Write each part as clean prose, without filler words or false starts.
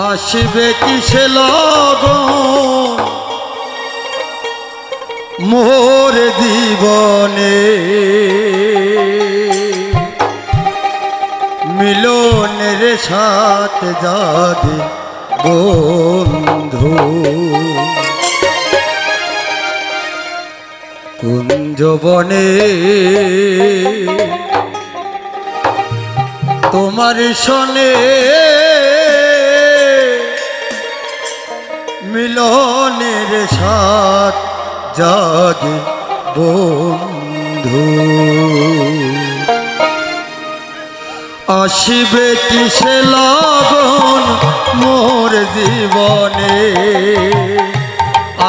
আসবে কিসে লগন মোর জীবনে মিলনের সাথে জাগে বন্ধু কুঞ্জবনে তোমার শোনে মিলনের সাথ জাগে বন্ধু আসিবে কিসে লগন মোর জীবনে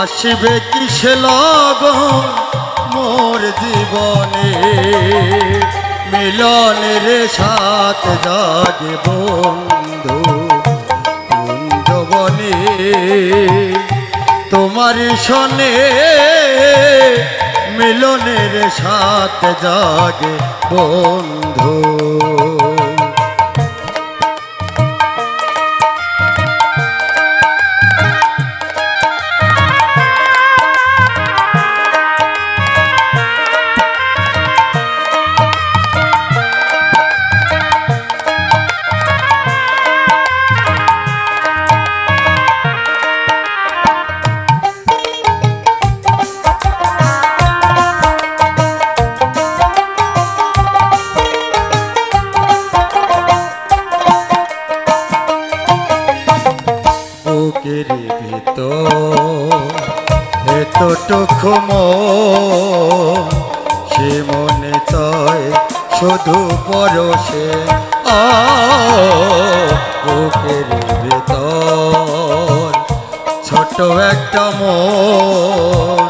আসিবে কিসে লগন মোর জীবনে মিলনের সাথ জাগে বন্ধু কুঞ্জবনে তোমার শোনে মিলনের সাথ জাগে বন্ধু বুকের ভিতর এতটুকু মন সে মনে চায় শুধু পরশে বুকের ভিতর ছোট একটা মন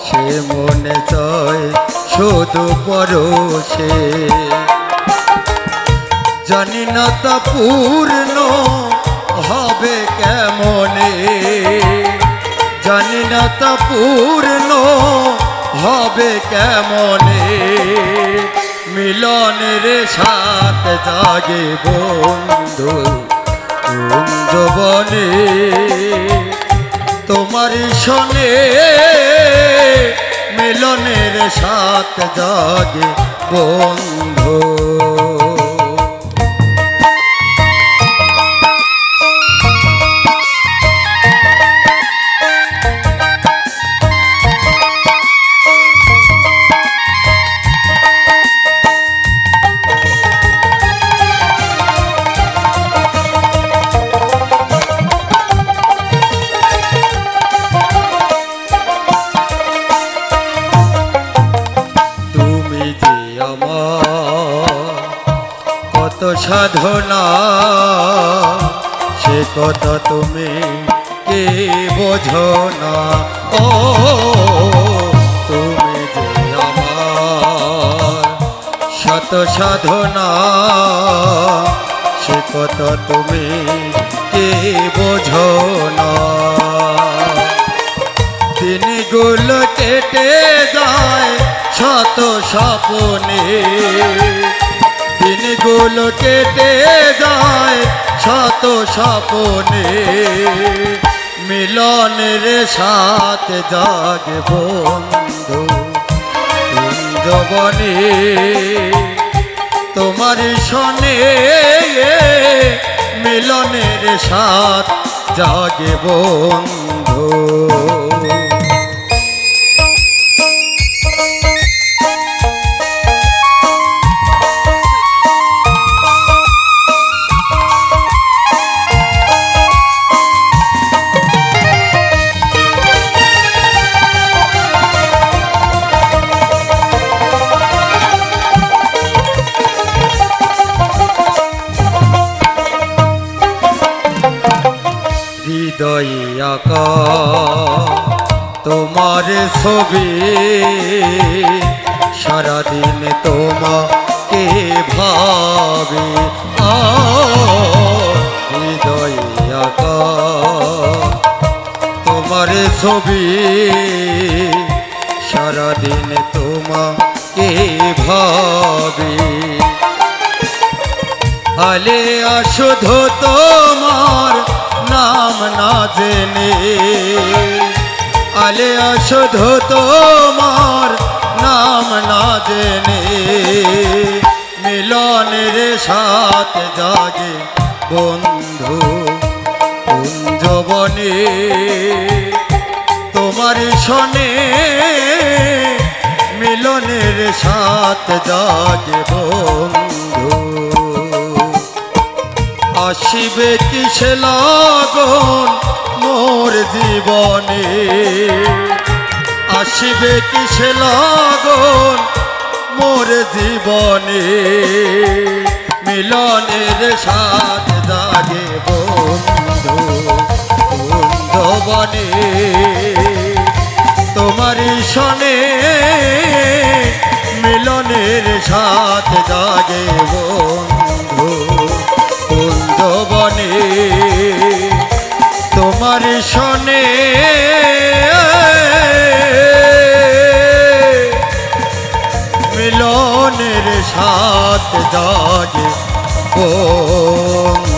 সে মনে চায় শুধু পরশে জানি না তা পূর্ণ হবে কেমনে জানি না তা পূর্ণ হবে কেমনে মিলনের সাথে জাগে বন্ধু কুঞ্জবনে তোমার শোনে মিলনের সাথে জাগে বন্ধু কত সাধনা সে কথা তুমি কে বোঝো না ও তুমি যে আমার শত সাধনা সে কথা তুমি কে বোঝো না দিনগুলো কেটে যায় শত স্বপ্নে দিনগুলো কেটে যায় শত স্বপ্নে মিলনের সাথে জাগে বন্ধু কুঞ্জবনে তোমার শোনে মিলনের সাথ জাগে বন্ধু হৃদয়ে আঁকা তোমার ছবি সারাদিন তোমাকে ভাবি হৃদয়ে আঁকা তোমার ছবি সারাদিন তোমাকে ভাবি আলে শুধু তোমার না জেনে আলেয়া শুধু তোমার নাম না জেনে মিলনের সাথে জাগে বন্ধু কুঞ্জবনে তোমার শোনে মিলনের সাথে জাগে বন্ধু আসিবে কিসে লাগন মোর জীবনে আসিবে কিসে লাগন মোর জীবনে মিলনের সাথে জাগে বন্ধু কুঞ্জবনে তোমারই শোনে মিলনের সাথে জাগে বন্ধু কুঞ্জবনে তোমারই শোনে মিলনের সাথে জাগে বন্ধু।